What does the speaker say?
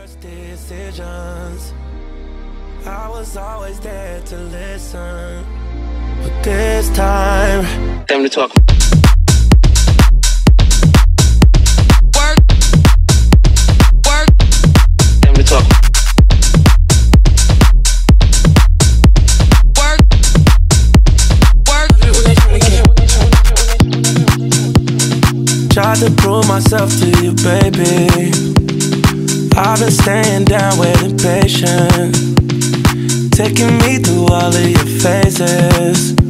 worst decisions. I was always there to listen, but this time, time to talk. Work, work, time to talk. Work, work. Tried to prove myself to you, baby. I've been staying down, waiting patient, taking me through all of your phases.